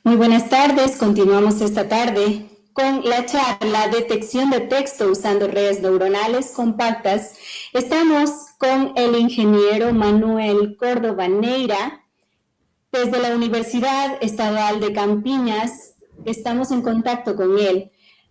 Muy buenas tardes, continuamos esta tarde con la charla Detección de texto usando redes neuronales compactas. Estamos con el ingeniero Manuel Córdoba Neira desde la Universidad Estadual de Campiñas. Estamos en contacto con él.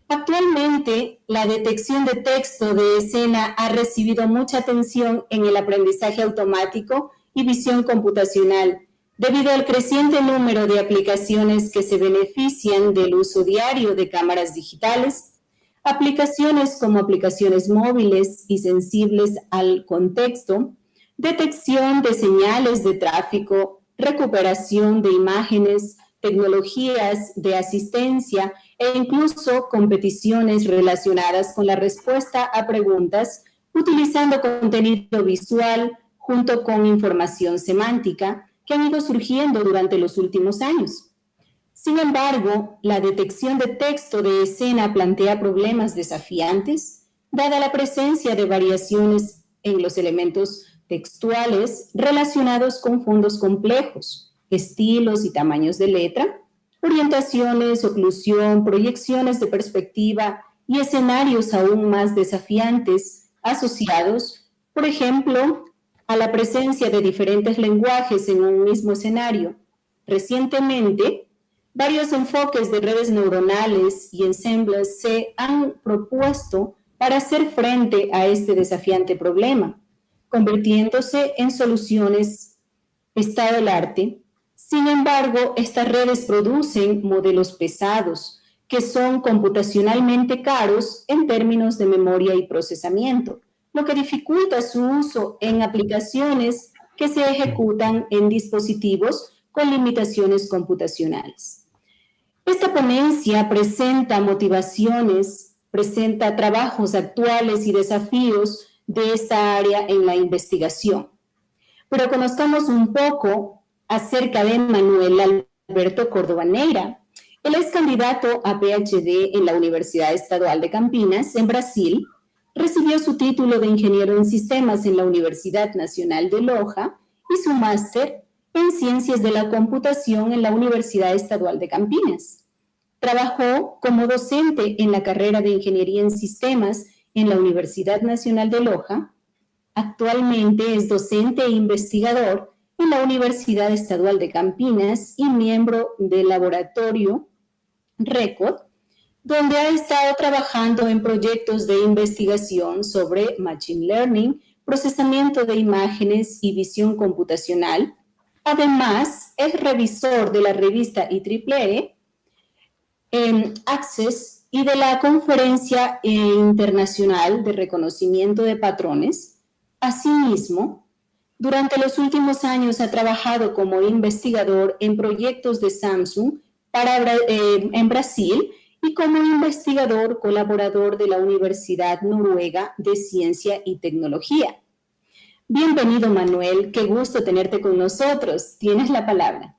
Actualmente, la detección de texto de escena ha recibido mucha atención en el aprendizaje automático y visión computacional, debido al creciente número de aplicaciones que se benefician del uso diario de cámaras digitales, aplicaciones como aplicaciones móviles y sensibles al contexto, detección de señales de tráfico, recuperación de imágenes, tecnologías de asistencia e incluso competiciones relacionadas con la respuesta a preguntas utilizando contenido visual junto con información semántica que han ido surgiendo durante los últimos años. Sin embargo, la detección de texto de escena plantea problemas desafiantes, dada la presencia de variaciones en los elementos textuales relacionados con fondos complejos, estilos y tamaños de letra, orientaciones, oclusión, proyecciones de perspectiva y escenarios aún más desafiantes asociados, por ejemplo, a la presencia de diferentes lenguajes en un mismo escenario. Recientemente, varios enfoques de redes neuronales y ensembles se han propuesto para hacer frente a este desafiante problema, convirtiéndose en soluciones estado del arte. Sin embargo, estas redes producen modelos pesados que son computacionalmente caros en términos de memoria y procesamiento, lo que dificulta su uso en aplicaciones que se ejecutan en dispositivos con limitaciones computacionales. Esta ponencia presenta motivaciones, presenta trabajos actuales y desafíos de esta área en la investigación. Pero conozcamos un poco acerca de Manuel Alberto Córdoba Neira. Él es candidato a PhD en la Universidad Estadual de Campinas, en Brasil. Recibió su título de ingeniero en sistemas en la Universidad Nacional de Loja y su máster en Ciencias de la Computación en la Universidad Estadual de Campinas. Trabajó como docente en la carrera de Ingeniería en Sistemas en la Universidad Nacional de Loja. Actualmente es docente e investigador en la Universidad Estadual de Campinas y miembro del laboratorio RECOD, donde ha estado trabajando en proyectos de investigación sobre Machine Learning, procesamiento de imágenes y visión computacional. Además, es revisor de la revista IEEE Access y de la Conferencia Internacional de Reconocimiento de Patrones. Asimismo, durante los últimos años ha trabajado como investigador en proyectos de Samsung en Brasil y como investigador colaborador de la Universidad Noruega de Ciencia y Tecnología. Bienvenido, Manuel. Qué gusto tenerte con nosotros. Tienes la palabra.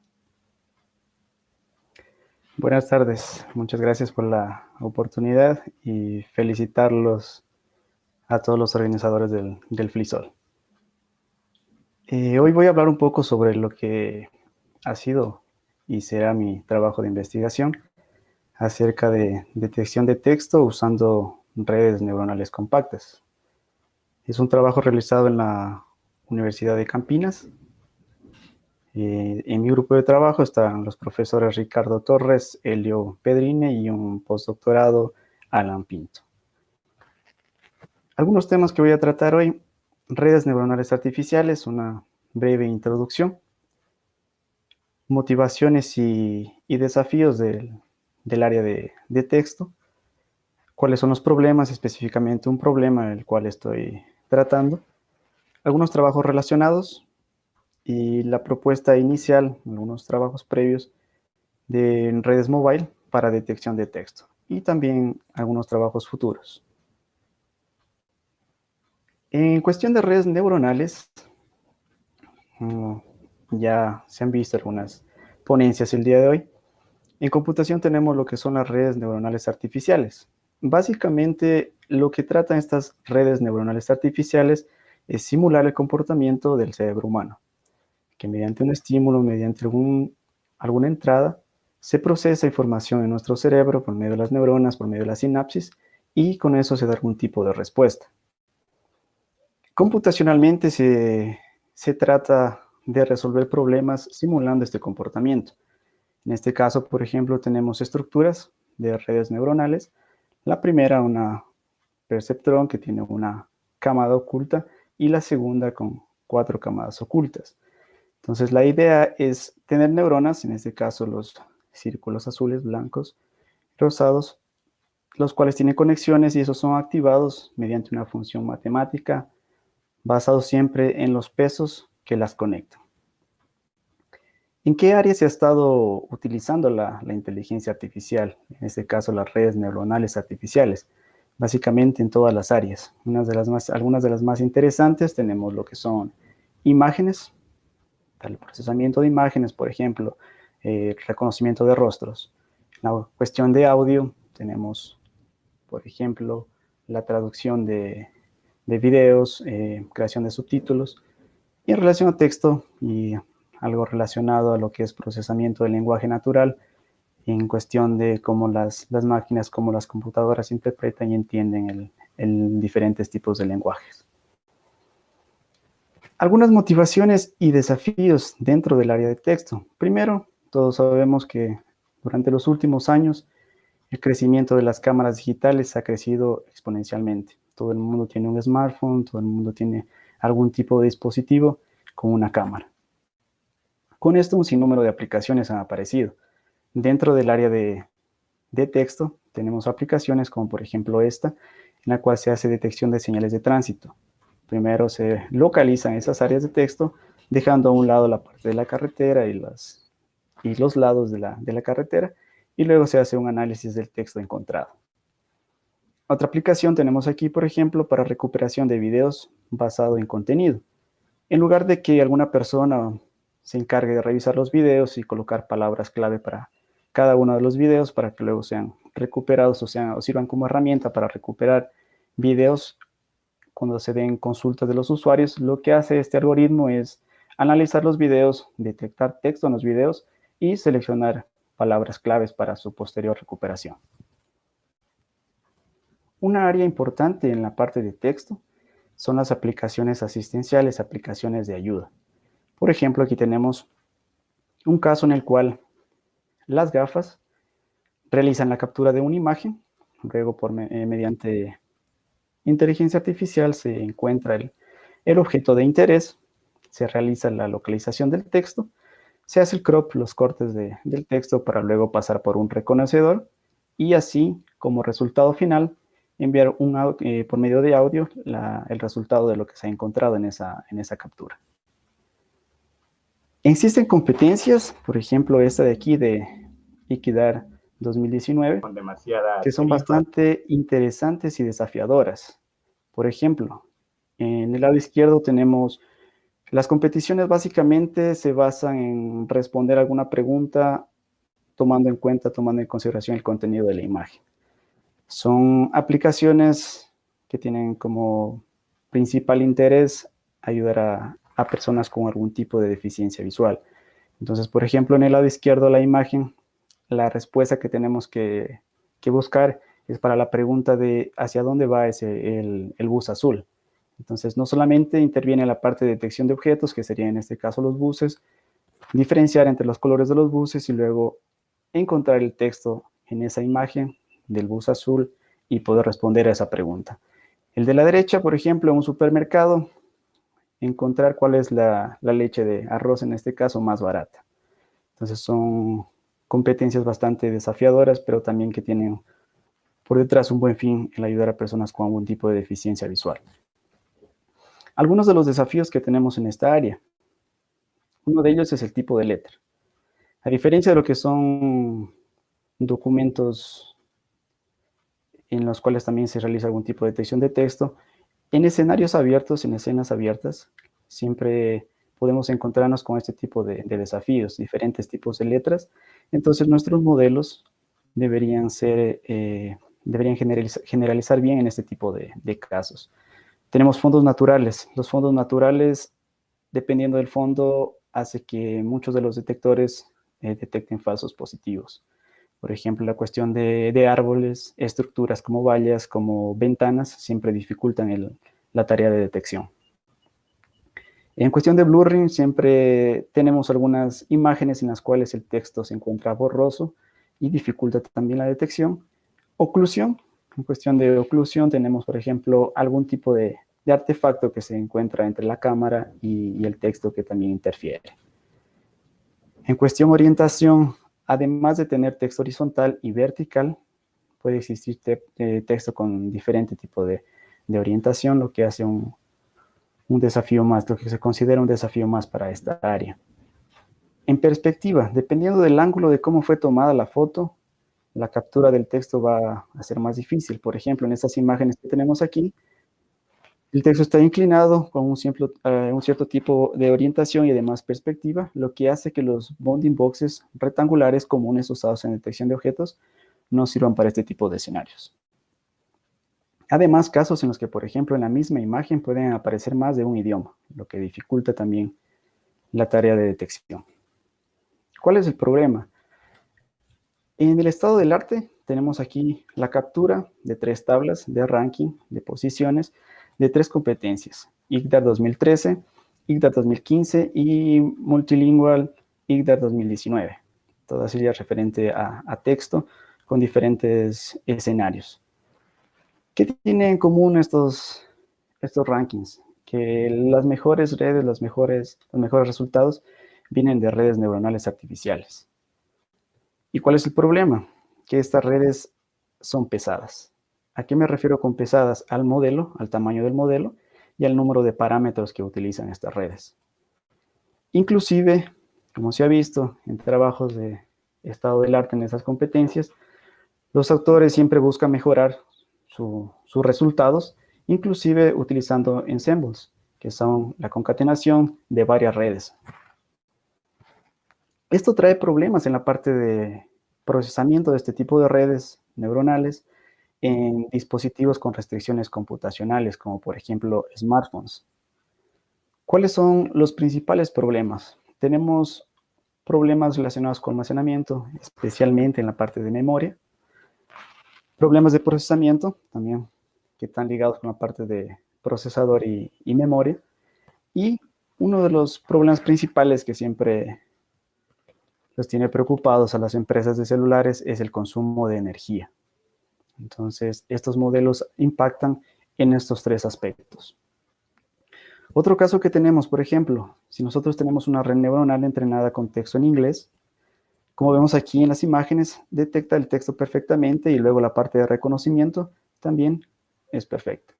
Buenas tardes. Muchas gracias por la oportunidad y felicitarlos a todos los organizadores del FLISOL. Hoy voy a hablar un poco sobre lo que ha sido y será mi trabajo de investigación acerca de detección de texto usando redes neuronales compactas. Es un trabajo realizado en la Universidad de Campinas. En mi grupo de trabajo están los profesores Ricardo Torres, Elio Pedrine y un postdoctorado, Alan Pinto. Algunos temas que voy a tratar hoy: redes neuronales artificiales, una breve introducción, motivaciones y desafíos del área de texto, cuáles son los problemas, específicamente un problema el cual estoy tratando, algunos trabajos relacionados y la propuesta inicial, algunos trabajos previos de redes mobile para detección de texto y también algunos trabajos futuros. En cuestión de redes neuronales, ya se han visto algunas ponencias el día de hoy. En computación tenemos lo que son las redes neuronales artificiales. Básicamente, lo que tratan estas redes neuronales artificiales es simular el comportamiento del cerebro humano, que mediante un estímulo, mediante alguna entrada, se procesa información en nuestro cerebro por medio de las neuronas, por medio de la sinapsis, y con eso se da algún tipo de respuesta. Computacionalmente se trata de resolver problemas simulando este comportamiento. En este caso, por ejemplo, tenemos estructuras de redes neuronales. La primera, una perceptrón que tiene una cámara oculta y la segunda con 4 cámaras ocultas. Entonces, la idea es tener neuronas, en este caso los círculos azules, blancos, rosados, los cuales tienen conexiones y esos son activados mediante una función matemática basado siempre en los pesos que las conectan. ¿En qué área se ha estado utilizando la inteligencia artificial? En este caso, las redes neuronales artificiales. Básicamente en todas las áreas. Algunas de las más interesantes tenemos lo que son imágenes, el procesamiento de imágenes, por ejemplo, reconocimiento de rostros. En la cuestión de audio tenemos, por ejemplo, la traducción de videos, creación de subtítulos. Y en relación a texto y algo relacionado a lo que es procesamiento del lenguaje natural, en cuestión de cómo las máquinas, cómo las computadoras interpretan y entienden diferentes tipos de lenguajes. Algunas motivaciones y desafíos dentro del área de texto. Primero, todos sabemos que durante los últimos años el crecimiento de las cámaras digitales ha crecido exponencialmente. Todo el mundo tiene un smartphone, todo el mundo tiene algún tipo de dispositivo con una cámara. Con esto un sinnúmero de aplicaciones han aparecido. Dentro del área de texto tenemos aplicaciones como por ejemplo esta, en la cual se hace detección de señales de tránsito. Primero se localizan esas áreas de texto, dejando a un lado la parte de la carretera y los lados de la carretera, y luego se hace un análisis del texto encontrado. Otra aplicación tenemos aquí, por ejemplo, para recuperación de videos basado en contenido. En lugar de que alguna persona se encargue de revisar los videos y colocar palabras clave para cada uno de los videos para que luego sean recuperados o sirvan como herramienta para recuperar videos cuando se den consultas de los usuarios, lo que hace este algoritmo es analizar los videos, detectar texto en los videos y seleccionar palabras claves para su posterior recuperación. Una área importante en la parte de texto son las aplicaciones asistenciales, aplicaciones de ayuda. Por ejemplo, aquí tenemos un caso en el cual las gafas realizan la captura de una imagen, luego mediante inteligencia artificial se encuentra el objeto de interés, se realiza la localización del texto, se hace el crop, los cortes del texto para luego pasar por un reconocedor y así, como resultado final, enviar por medio de audio el resultado de lo que se ha encontrado en esa captura. Existen competencias, por ejemplo, esta de aquí de Equidad 2019, que son bastante interesantes y desafiadoras. Por ejemplo, en el lado izquierdo tenemos las competiciones básicamente se basan en responder alguna pregunta tomando en consideración el contenido de la imagen. Son aplicaciones que tienen como principal interés ayudar a personas con algún tipo de deficiencia visual. Entonces, por ejemplo, en el lado izquierdo de la imagen, la respuesta que tenemos que buscar es para la pregunta de hacia dónde va el bus azul. Entonces, no solamente interviene la parte de detección de objetos, que sería en este caso los buses, diferenciar entre los colores de los buses y luego encontrar el texto en esa imagen del bus azul y poder responder a esa pregunta. El de la derecha, por ejemplo, en un supermercado, encontrar cuál es la leche de arroz, en este caso, más barata. Entonces, son competencias bastante desafiadoras, pero también que tienen por detrás un buen fin en ayudar a personas con algún tipo de deficiencia visual. Algunos de los desafíos que tenemos en esta área. Uno de ellos es el tipo de letra. A diferencia de lo que son documentos en los cuales también se realiza algún tipo de detección de texto, en escenarios abiertos, en escenas abiertas, siempre podemos encontrarnos con este tipo de desafíos, diferentes tipos de letras. Entonces, nuestros modelos deberían generalizar bien en este tipo de casos. Tenemos fondos naturales. Los fondos naturales, dependiendo del fondo, hace que muchos de los detectores detecten falsos positivos. Por ejemplo, la cuestión de árboles, estructuras como vallas, como ventanas, siempre dificultan la tarea de detección. En cuestión de blurring, siempre tenemos algunas imágenes en las cuales el texto se encuentra borroso y dificulta también la detección. Oclusión, en cuestión de oclusión tenemos, por ejemplo, algún tipo de artefacto que se encuentra entre la cámara y el texto que también interfiere. En cuestión de orientación, además de tener texto horizontal y vertical, puede existir texto con diferente tipo de orientación, lo que hace un desafío más, lo que se considera un desafío más para esta área. En perspectiva, dependiendo del ángulo de cómo fue tomada la foto, la captura del texto va a ser más difícil. Por ejemplo, en estas imágenes que tenemos aquí, el texto está inclinado con un cierto tipo de orientación y además perspectiva, lo que hace que los bounding boxes rectangulares comunes usados en detección de objetos no sirvan para este tipo de escenarios. Además, casos en los que, por ejemplo, en la misma imagen pueden aparecer más de un idioma, lo que dificulta también la tarea de detección. ¿Cuál es el problema? En el estado del arte tenemos aquí la captura de 3 tablas de ranking de posiciones de 3 competencias, ICDAR 2013, ICDAR 2015 y Multilingual ICDAR 2019. Todas ellas referente a texto con diferentes escenarios. ¿Qué tienen en común estos rankings? Que las mejores redes, los mejores resultados vienen de redes neuronales artificiales. ¿Y cuál es el problema? Que estas redes son pesadas. ¿A qué me refiero con pesadas? Al modelo, al tamaño del modelo y al número de parámetros que utilizan estas redes. Inclusive, como se ha visto en trabajos de estado del arte en esas competencias, los autores siempre buscan mejorar sus resultados, inclusive utilizando ensembles, que son la concatenación de varias redes. Esto trae problemas en la parte de procesamiento de este tipo de redes neuronales en dispositivos con restricciones computacionales, como por ejemplo smartphones. ¿Cuáles son los principales problemas? Tenemos problemas relacionados con almacenamiento, especialmente en la parte de memoria. Problemas de procesamiento, también, que están ligados con la parte de procesador y memoria. Y uno de los problemas principales que siempre los tiene preocupados a las empresas de celulares es el consumo de energía. Entonces, estos modelos impactan en estos 3 aspectos. Otro caso que tenemos, por ejemplo, si nosotros tenemos una red neuronal entrenada con texto en inglés, como vemos aquí en las imágenes, detecta el texto perfectamente y luego la parte de reconocimiento también es perfecta.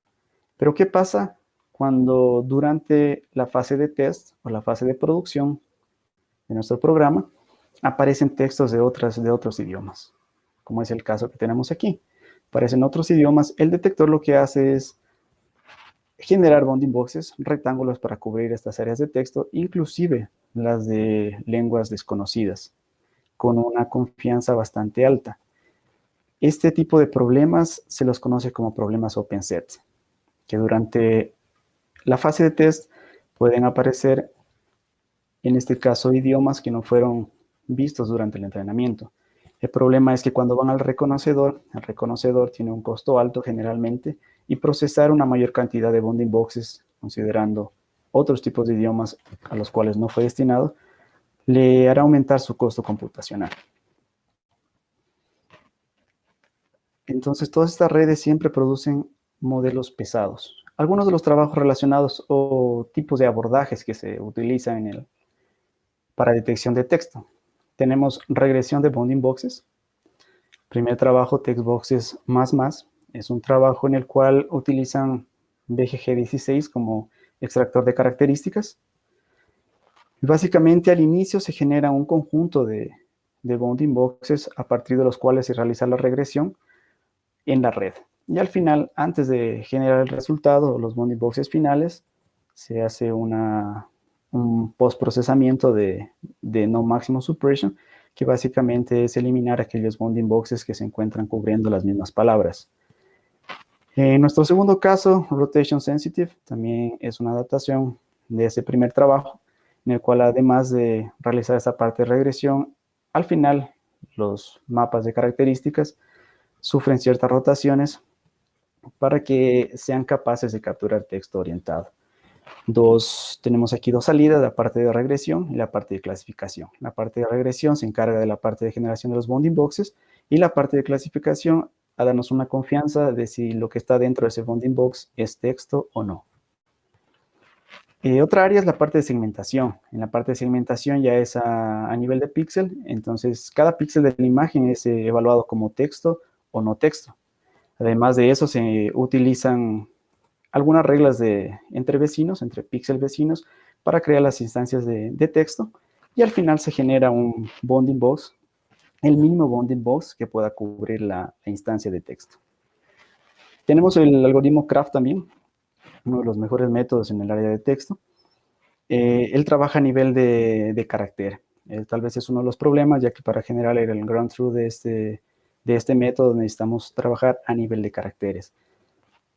Pero ¿qué pasa cuando durante la fase de test o la fase de producción de nuestro programa aparecen textos de otros idiomas? Como es el caso que tenemos aquí. Aparecen otros idiomas. El detector lo que hace es generar bounding boxes, rectángulos para cubrir estas áreas de texto, inclusive las de lenguas desconocidas, con una confianza bastante alta. Este tipo de problemas se los conoce como problemas open set, que durante la fase de test pueden aparecer, en este caso, idiomas que no fueron vistos durante el entrenamiento. El problema es que cuando van al reconocedor, el reconocedor tiene un costo alto generalmente y procesar una mayor cantidad de bounding boxes, considerando otros tipos de idiomas a los cuales no fue destinado, le hará aumentar su costo computacional. Entonces, todas estas redes siempre producen modelos pesados. Algunos de los trabajos relacionados o tipos de abordajes que se utilizan para detección de texto. Tenemos regresión de bounding boxes. Primer trabajo, textboxes más. Es un trabajo en el cual utilizan BGG16 como extractor de características. Básicamente, al inicio se genera un conjunto de bounding boxes a partir de los cuales se realiza la regresión en la red. Y al final, antes de generar el resultado, los bounding boxes finales, se hace un postprocesamiento de no maximum suppression, que básicamente es eliminar aquellos bounding boxes que se encuentran cubriendo las mismas palabras. En nuestro segundo caso, Rotation Sensitive, también es una adaptación de ese primer trabajo, en el cual además de realizar esta parte de regresión, al final los mapas de características sufren ciertas rotaciones para que sean capaces de capturar texto orientado. Tenemos aquí dos salidas, la parte de regresión y la parte de clasificación. La parte de regresión se encarga de la parte de generación de los bounding boxes y la parte de clasificación a darnos una confianza de si lo que está dentro de ese bounding box es texto o no. Otra área es la parte de segmentación. En la parte de segmentación ya es a nivel de píxel, entonces cada píxel de la imagen es evaluado como texto o no texto. Además de eso, se utilizan algunas reglas entre vecinos, entre píxel vecinos, para crear las instancias de texto, y al final se genera un bounding box, el mínimo bounding box que pueda cubrir la instancia de texto. Tenemos el algoritmo Craft también, uno de los mejores métodos en el área de texto. Él trabaja a nivel de carácter. Tal vez es uno de los problemas, ya que para generar el ground truth de este método necesitamos trabajar a nivel de caracteres.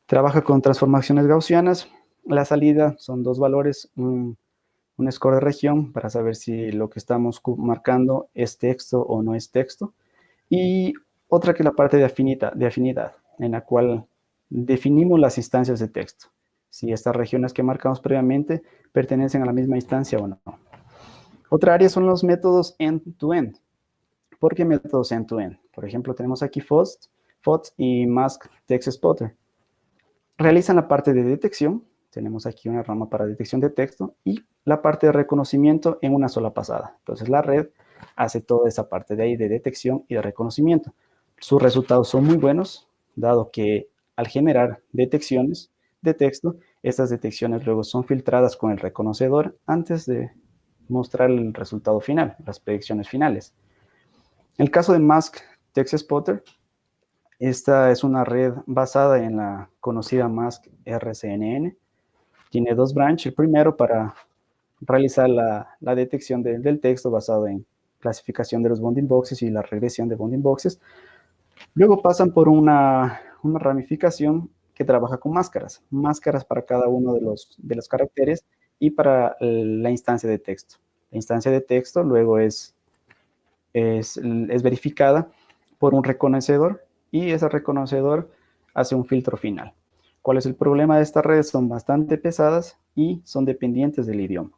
Trabaja con transformaciones gaussianas. La salida son dos valores, un score de región para saber si lo que estamos marcando es texto o no es texto. Y otra que es la parte de afinidad, en la cual definimos las instancias de texto. Si estas regiones que marcamos previamente pertenecen a la misma instancia o no. Otra área son los métodos end-to-end. ¿Por qué métodos end-to-end? Por ejemplo, tenemos aquí FOT y Mask Text Spotter. Realizan la parte de detección. Tenemos aquí una rama para detección de texto y la parte de reconocimiento en una sola pasada. Entonces, la red hace toda esa parte de ahí de detección y de reconocimiento. Sus resultados son muy buenos, dado que al generar detecciones de texto, estas detecciones luego son filtradas con el reconocedor antes de mostrar el resultado final, las predicciones finales. En el caso de Mask Text Spotter, esta es una red basada en la conocida Mask RCNN. Tiene dos branches. El primero para realizar la detección del texto basado en clasificación de los bounding boxes y la regresión de bounding boxes. Luego pasan por una ramificación que trabaja con máscaras. Máscaras para cada uno de los caracteres y para la instancia de texto. La instancia de texto luego es verificada por un reconocedor y ese reconocedor hace un filtro final. ¿Cuál es el problema de estas redes? Son bastante pesadas y son dependientes del idioma,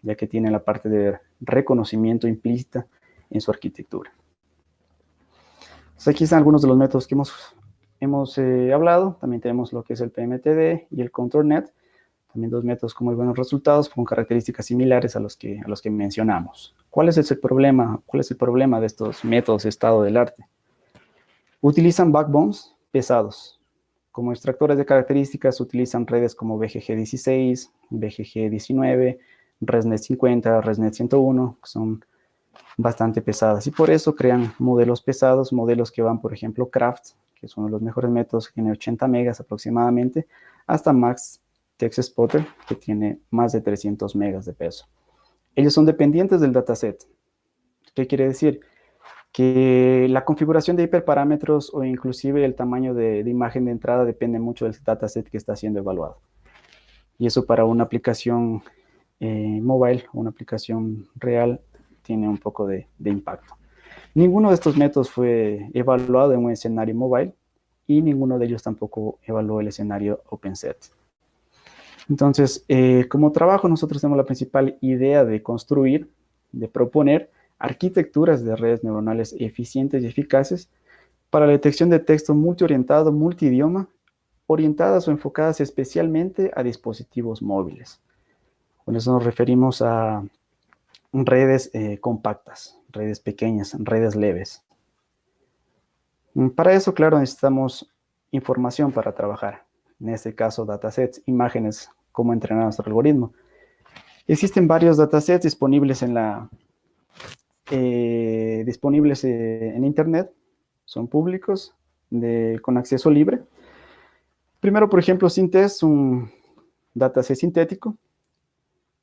ya que tienen la parte de reconocimiento implícita en su arquitectura. Entonces, aquí están algunos de los métodos que hemos hablado. También tenemos lo que es el PMTD y el ContourNet. También dos métodos con muy buenos resultados, con características similares a los que mencionamos. ¿Cuál es el problema? ¿Cuál es el problema de estos métodos de estado del arte? Utilizan backbones pesados. Como extractores de características utilizan redes como BGG16, BGG19, ResNet 50, ResNet 101, que son bastante pesadas. Y por eso crean modelos pesados, modelos que van, por ejemplo, Craft, que es uno de los mejores métodos, que tiene 80 megas aproximadamente, hasta Max Text Spotter, que tiene más de 300 megas de peso. Ellos son dependientes del dataset. ¿Qué quiere decir? Que la configuración de hiperparámetros o inclusive el tamaño de imagen de entrada depende mucho del dataset que está siendo evaluado. Y eso para una aplicación mobile, una aplicación real, tiene un poco de impacto. Ninguno de estos métodos fue evaluado en un escenario mobile y ninguno de ellos tampoco evaluó el escenario OpenSet. Entonces, como trabajo, nosotros tenemos la principal idea de construir, de proponer arquitecturas de redes neuronales eficientes y eficaces para la detección de texto multiorientado, multidioma, orientadas o enfocadas especialmente a dispositivos móviles. Con eso nos referimos a redes compactas, redes pequeñas, redes leves. Para eso, claro, necesitamos información para trabajar. En este caso, datasets, imágenes, cómo entrenar nuestro algoritmo. Existen varios datasets disponibles en Internet. Son públicos, con acceso libre. Primero, por ejemplo, Sintest, un dataset sintético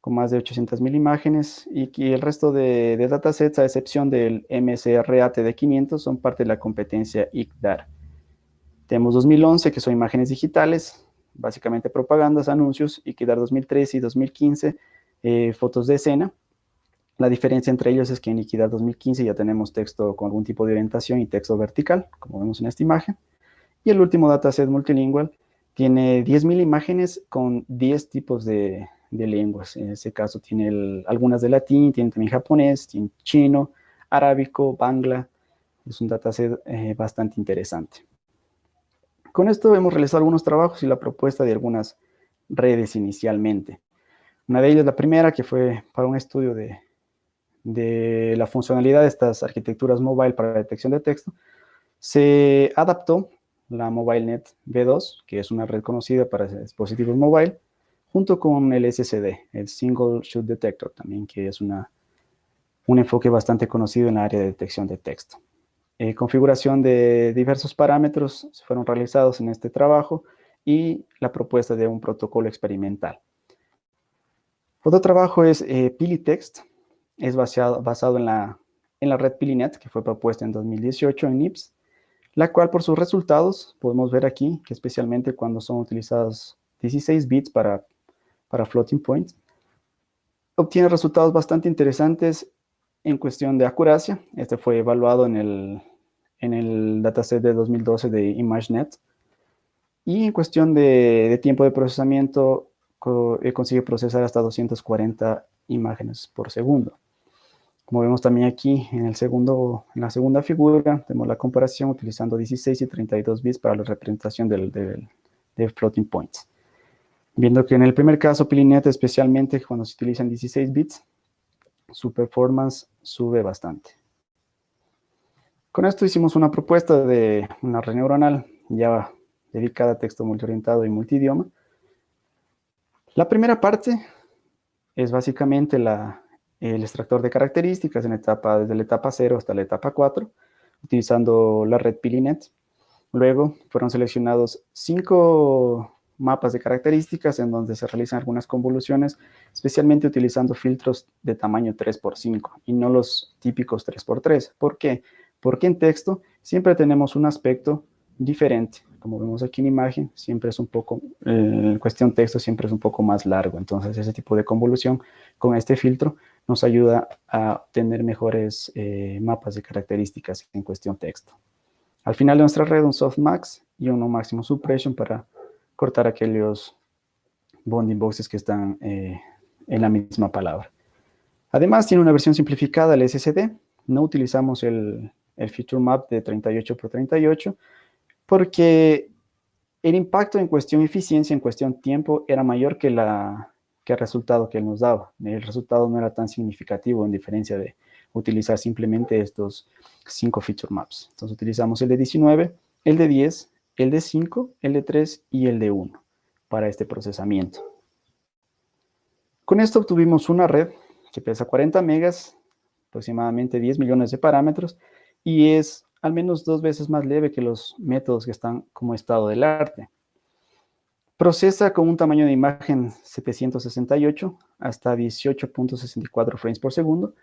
con más de 800,000 imágenes, y el resto de datasets, a excepción del MSRATD500, son parte de la competencia ICDAR. Tenemos 2011, que son imágenes digitales, básicamente propagandas, anuncios, ICDAR 2013 y 2015, fotos de escena. La diferencia entre ellos es que en Equidad 2015 ya tenemos texto con algún tipo de orientación y texto vertical, como vemos en esta imagen. Y el último dataset multilingual tiene 10.000 imágenes con 10 tipos de lenguas. En este caso tiene algunas de latín, tiene también japonés, tiene chino, arábico, bangla. Es un dataset bastante interesante. Con esto hemos realizado algunos trabajos y la propuesta de algunas redes inicialmente. Una de ellas, la primera, que fue para un estudio de la funcionalidad de estas arquitecturas mobile para detección de texto, se adaptó la MobileNet V2, que es una red conocida para dispositivos mobile, junto con el SSD, el Single Shoot Detector, también, que es un enfoque bastante conocido en la área de detección de texto. Configuración de diversos parámetros fueron realizados en este trabajo y la propuesta de un protocolo experimental. Otro trabajo es PiliText, es basado en la red PiliNet, que fue propuesta en 2018 en NIPS, la cual por sus resultados podemos ver aquí que especialmente cuando son utilizados 16 bits para floating point, obtiene resultados bastante interesantes en cuestión de acuracia. Este fue evaluado en el dataset de 2012 de ImageNet. Y en cuestión de tiempo de procesamiento, consigue procesar hasta 240 imágenes por segundo. Como vemos también aquí en la segunda figura, tenemos la comparación utilizando 16 y 32 bits para la representación de floating points. Viendo que en el primer caso, PiliNet, especialmente cuando se utilizan 16 bits, su performance sube bastante. Con esto hicimos una propuesta de una red neuronal ya dedicada a texto multiorientado y multidioma. La primera parte es básicamente el extractor de características desde la etapa 0 hasta la etapa 4, utilizando la red PiliNet. Luego fueron seleccionados 5 mapas de características en donde se realizan algunas convoluciones, especialmente utilizando filtros de tamaño 3x5 y no los típicos 3x3. ¿Por qué? Porque en texto siempre tenemos un aspecto diferente. Como vemos aquí en imagen, siempre es en cuestión texto siempre es un poco más largo. Entonces ese tipo de convolución con este filtro nos ayuda a obtener mejores mapas de características en cuestión texto. Al final de nuestra red, un softmax y un máximo suppression para cortar aquellos bounding boxes que están en la misma palabra. Además, tiene una versión simplificada del SSD. No utilizamos el feature map de 38x38 porque el impacto en cuestión eficiencia, en cuestión tiempo, era mayor que el resultado que él nos daba. El resultado no era tan significativo en diferencia de utilizar simplemente estos 5 feature maps. Entonces utilizamos el de 19, el de 10, el de 5, el de 3 y el de 1 para este procesamiento. Con esto obtuvimos una red que pesa 40 megas, aproximadamente 10 millones de parámetros, y es al menos 2 veces más leve que los métodos que están como estado del arte. Procesa con un tamaño de imagen 768 hasta 18.64 frames por segundo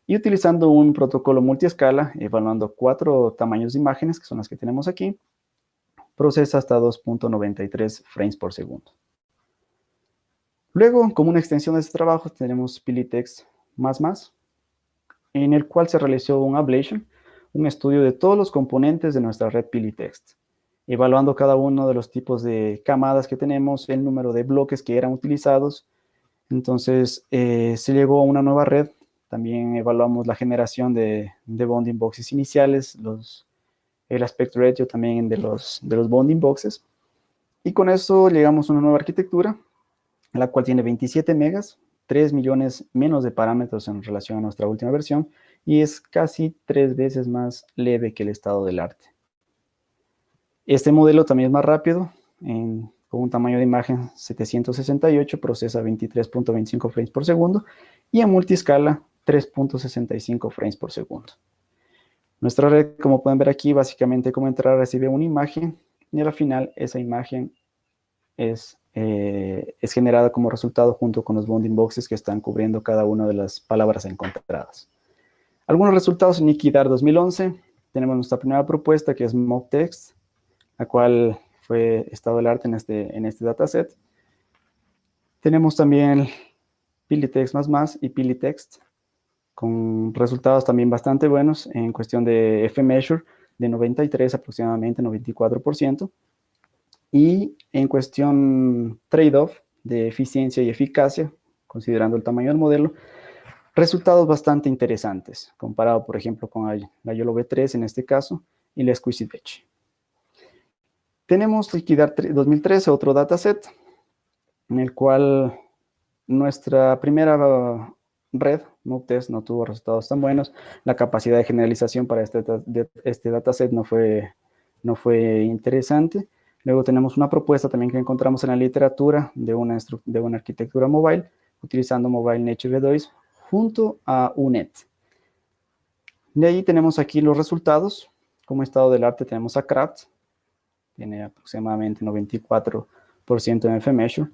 y utilizando un protocolo multiescala, evaluando 4 tamaños de imágenes, que son las que tenemos aquí, procesa hasta 2.93 frames por segundo. Luego, como una extensión de este trabajo, tenemos PiliText++, en el cual se realizó un ablation, un estudio de todos los componentes de nuestra red PiliText, evaluando cada uno de los tipos de camadas que tenemos, el número de bloques que eran utilizados. Entonces, se llegó a una nueva red. También evaluamos la generación de bounding boxes iniciales, el aspect ratio también de los bounding boxes. Y con eso llegamos a una nueva arquitectura, la cual tiene 27 megas, 3 millones menos de parámetros en relación a nuestra última versión, y es casi 3 veces más leve que el estado del arte. Este modelo también es más rápido, con un tamaño de imagen 768, procesa 23.25 frames por segundo, y en multiescala 3.65 frames por segundo. Nuestra red, como pueden ver aquí, básicamente como entrar recibe una imagen, y al final esa imagen es generada como resultado junto con los bounding boxes que están cubriendo cada una de las palabras encontradas. Algunos resultados en Equidad 2011. Tenemos nuestra primera propuesta, que es MobText, la cual fue estado del arte en este dataset. Tenemos también PiliText++ y PiliText. con resultados también bastante buenos en cuestión de F-Measure, de 93 aproximadamente, 94%, y en cuestión trade-off de eficiencia y eficacia, considerando el tamaño del modelo, resultados bastante interesantes, comparado, por ejemplo, con la YOLO V3 en este caso, y la Exquisite Edge. Tenemos Liquidar 2013, otro dataset, en el cual nuestra primera red, MoveTest, no tuvo resultados tan buenos. La capacidad de generalización para este dataset no fue interesante. Luego tenemos una propuesta también que encontramos en la literatura de una arquitectura mobile, utilizando Mobile Native V2 junto a UNET. De ahí tenemos aquí los resultados. Como estado del arte tenemos a Craft, tiene aproximadamente 94% en F-Measure.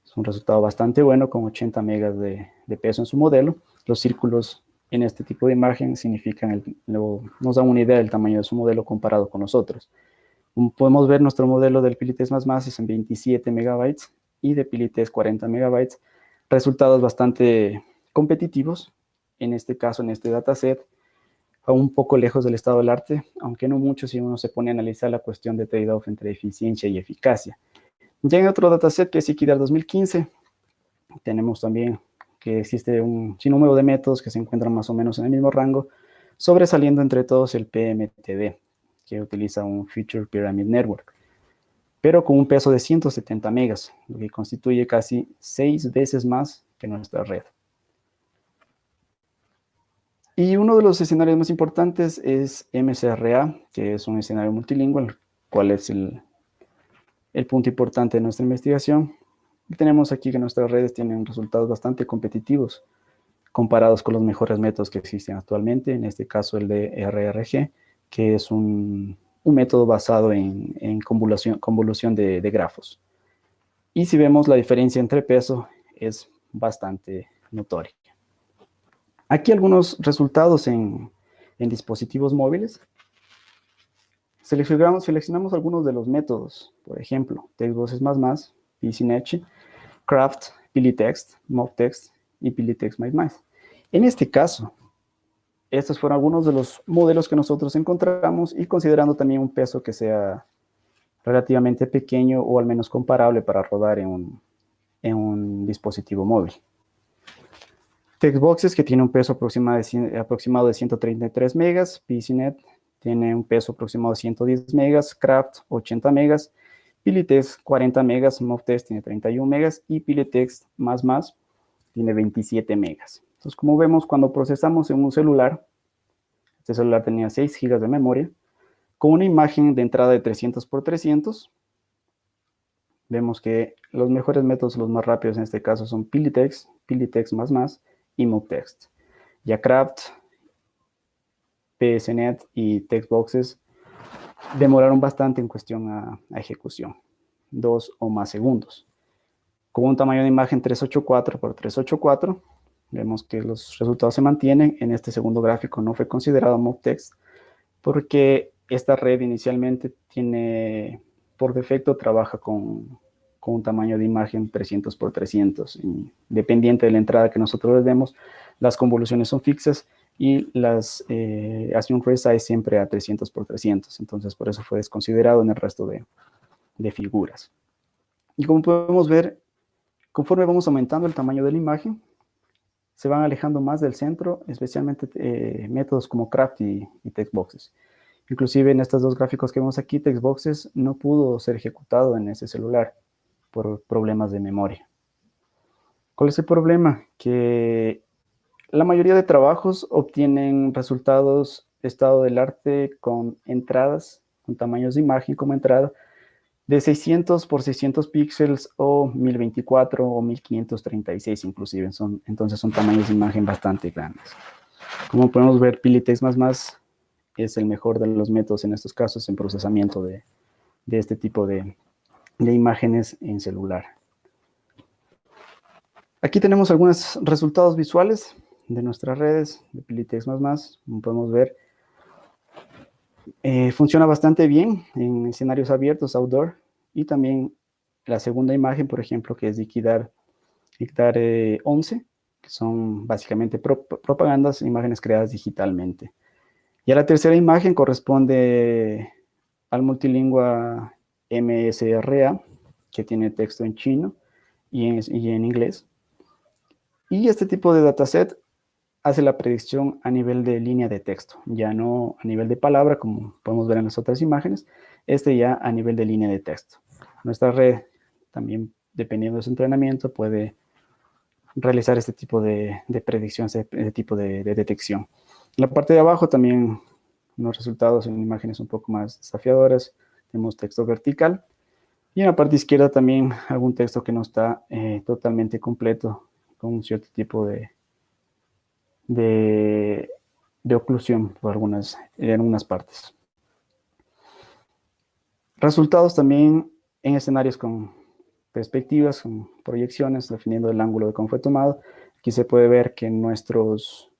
Es un resultado bastante bueno, con 80 megas de peso en su modelo. Los círculos en este tipo de imagen significan nos dan una idea del tamaño de su modelo comparado con los otros. Como podemos ver, nuestro modelo del Pilitest++ es en 27 megabytes y de Pilitest 40 megabytes. Resultados bastante competitivos, en este caso, en este dataset, un poco lejos del estado del arte, aunque no mucho si uno se pone a analizar la cuestión de trade-off entre eficiencia y eficacia. Ya en otro dataset que es Equidar 2015, tenemos también que existe un sinnúmero de métodos que se encuentran más o menos en el mismo rango, sobresaliendo entre todos el PMTD, que utiliza un Feature Pyramid Network, pero con un peso de 170 megas, lo que constituye casi 6 veces más que nuestra red. Y uno de los escenarios más importantes es MCRA, que es un escenario multilingüe, cual es el punto importante de nuestra investigación. Y tenemos aquí que nuestras redes tienen resultados bastante competitivos comparados con los mejores métodos que existen actualmente, en este caso el de RRG, que es un método basado en convolución de grafos. Y si vemos, la diferencia entre peso es bastante notoria. Aquí algunos resultados en dispositivos móviles. Seleccionamos algunos de los métodos, por ejemplo, TextVoces++, PCNetch, Craft, Pilitext, MoveText y Pilitext++. En este caso, estos fueron algunos de los modelos que nosotros encontramos y considerando también un peso que sea relativamente pequeño o al menos comparable para rodar en un dispositivo móvil. TextVoces, que tiene un peso aproximado de 133 megas, PCNet tiene un peso aproximado de 110 megas, Craft 80 megas, Pilitext 40 megas, MoveText tiene 31 megas y Pilitext++ tiene 27 megas. Entonces, como vemos, cuando procesamos en un celular, este celular tenía 6 GB de memoria, con una imagen de entrada de 300 por 300, vemos que los mejores métodos, los más rápidos en este caso, son Pilitext, Pilitext++ y MoveText. Ya Craft, PSNet y TextVoces demoraron bastante en cuestión a ejecución, 2 o más segundos. Con un tamaño de imagen 384 por 384, vemos que los resultados se mantienen. En este segundo gráfico no fue considerado MoveText porque esta red inicialmente por defecto trabaja con un tamaño de imagen 300 por 300. Y dependiente de la entrada que nosotros les demos, las convoluciones son fixas y las assume frame size siempre a 300 por 300. Entonces, por eso fue desconsiderado en el resto de figuras. Y como podemos ver, conforme vamos aumentando el tamaño de la imagen, se van alejando más del centro, especialmente métodos como Craft y TextVoces. Inclusive en estos dos gráficos que vemos aquí, TextVoces no pudo ser ejecutado en ese celular por problemas de memoria. ¿Cuál es el problema? Que la mayoría de trabajos obtienen resultados estado del arte con entradas, con tamaños de imagen como entrada, de 600 por 600 píxeles o 1024 o 1536 inclusive. Entonces son tamaños de imagen bastante grandes. Como podemos ver, Pilitext++ es el mejor de los métodos en estos casos en procesamiento de este tipo de imágenes en celular. Aquí tenemos algunos resultados visuales de nuestras redes de Pilitext++. Como podemos ver, funciona bastante bien en escenarios abiertos, outdoor, y también la segunda imagen, por ejemplo, que es de Equidar 11, que son básicamente propagandas, imágenes creadas digitalmente. Y a la tercera imagen corresponde al multilingüe MSRA, que tiene texto en chino y en inglés. Y este tipo de dataset hace la predicción a nivel de línea de texto, ya no a nivel de palabra, como podemos ver en las otras imágenes, ya a nivel de línea de texto. Nuestra red, también dependiendo de su entrenamiento, puede realizar este tipo de predicciones, este tipo de detección. En la parte de abajo también los resultados en imágenes un poco más desafiadoras. Tenemos texto vertical. Y en la parte izquierda también algún texto que no está totalmente completo, con un cierto tipo de oclusión por en algunas partes. Resultados también en escenarios con perspectivas, con proyecciones, definiendo el ángulo de cómo fue tomado. Aquí se puede ver que nuestros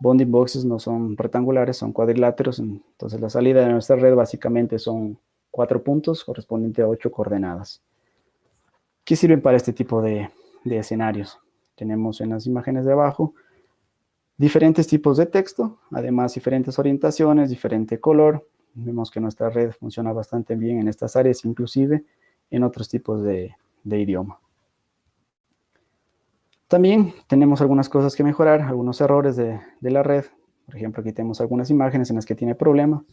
bounding boxes no son rectangulares, son cuadriláteros. Entonces la salida de nuestra red básicamente son 4 puntos correspondientes a 8 coordenadas. ¿Qué sirven para este tipo de escenarios? Tenemos en las imágenes de abajo diferentes tipos de texto, además diferentes orientaciones, diferente color. Vemos que nuestra red funciona bastante bien en estas áreas, inclusive en otros tipos de idioma. También tenemos algunas cosas que mejorar, algunos errores de la red. Por ejemplo, aquí tenemos algunas imágenes en las que tiene problemas.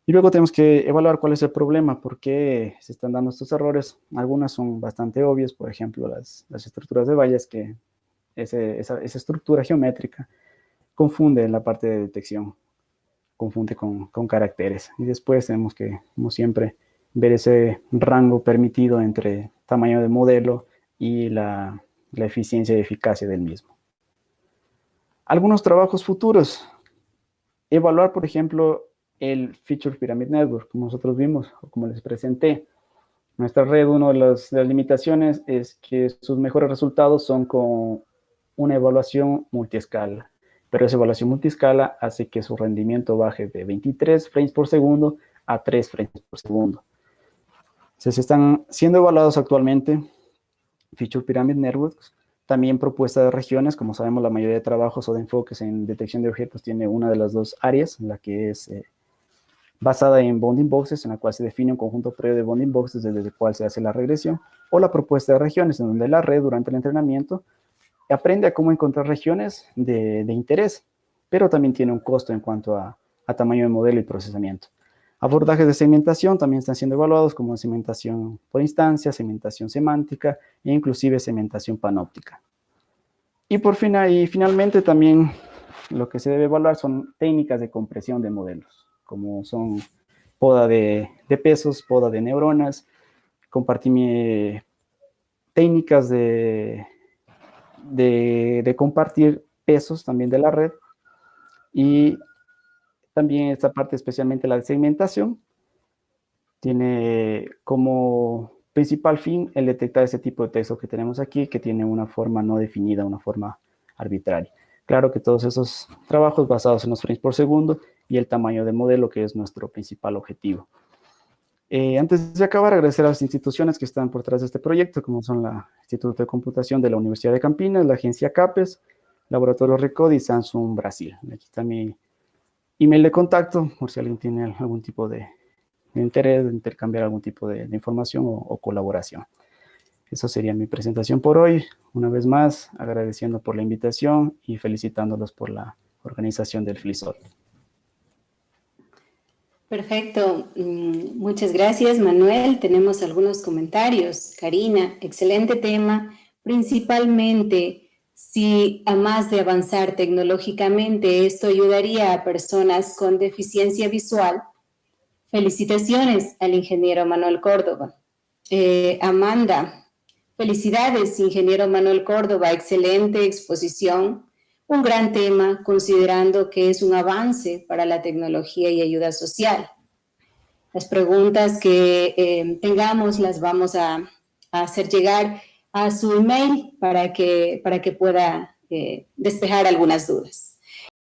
Y luego tenemos que evaluar cuál es el problema, por qué se están dando estos errores. Algunas son bastante obvias, por ejemplo, las estructuras de vallas, que esa estructura geométrica confunde la parte de detección, confunde con caracteres. Y después tenemos que, como siempre, ver ese rango permitido entre tamaño de modelo y la eficiencia y eficacia del mismo. Algunos trabajos futuros. Evaluar, por ejemplo, el Feature Pyramid Network, como nosotros vimos, o como les presenté. Nuestra red, una de las limitaciones es que sus mejores resultados son con una evaluación multiescala. Pero esa evaluación multiescala hace que su rendimiento baje de 23 frames por segundo a 3 frames por segundo. Entonces, están siendo evaluados actualmente Feature Pyramid Networks, también propuesta de regiones. Como sabemos, la mayoría de trabajos o de enfoques en detección de objetos tiene una de las dos áreas, la que es basada en bounding boxes, en la cual se define un conjunto previo de bounding boxes desde el cual se hace la regresión, o la propuesta de regiones, en donde la red durante el entrenamiento aprende a cómo encontrar regiones de interés, pero también tiene un costo en cuanto a tamaño de modelo y procesamiento. Abordajes de segmentación también están siendo evaluados, como segmentación por instancia, segmentación semántica e inclusive segmentación panóptica. Y finalmente también lo que se debe evaluar son técnicas de compresión de modelos, como son poda de pesos, poda de neuronas, técnicas de compartir pesos también de la red, y también esta parte, especialmente la de segmentación, tiene como principal fin el detectar ese tipo de texto que tenemos aquí, que tiene una forma no definida, una forma arbitraria. Claro que todos esos trabajos basados en los frames por segundo y el tamaño de modelo, que es nuestro principal objetivo. Antes de acabar, agradecer a las instituciones que están por detrás de este proyecto, como son el Instituto de Computación de la Universidad de Campinas, la agencia CAPES, Laboratorio Recode y Samsung Brasil. Aquí está mi email de contacto, por si alguien tiene algún tipo de interés de intercambiar algún tipo de información o colaboración. Esa sería mi presentación por hoy. Una vez más, agradeciendo por la invitación y felicitándolos por la organización del FLISOL. Perfecto. Muchas gracias, Manuel. Tenemos algunos comentarios. Karina, excelente tema. Principalmente, si a más de avanzar tecnológicamente, esto ayudaría a personas con deficiencia visual. Felicitaciones al ingeniero Manuel Córdoba. Amanda, felicidades, ingeniero Manuel Córdoba. Excelente exposición. Un gran tema, considerando que es un avance para la tecnología y ayuda social. Las preguntas que tengamos las vamos a hacer llegar a su email para que pueda despejar algunas dudas.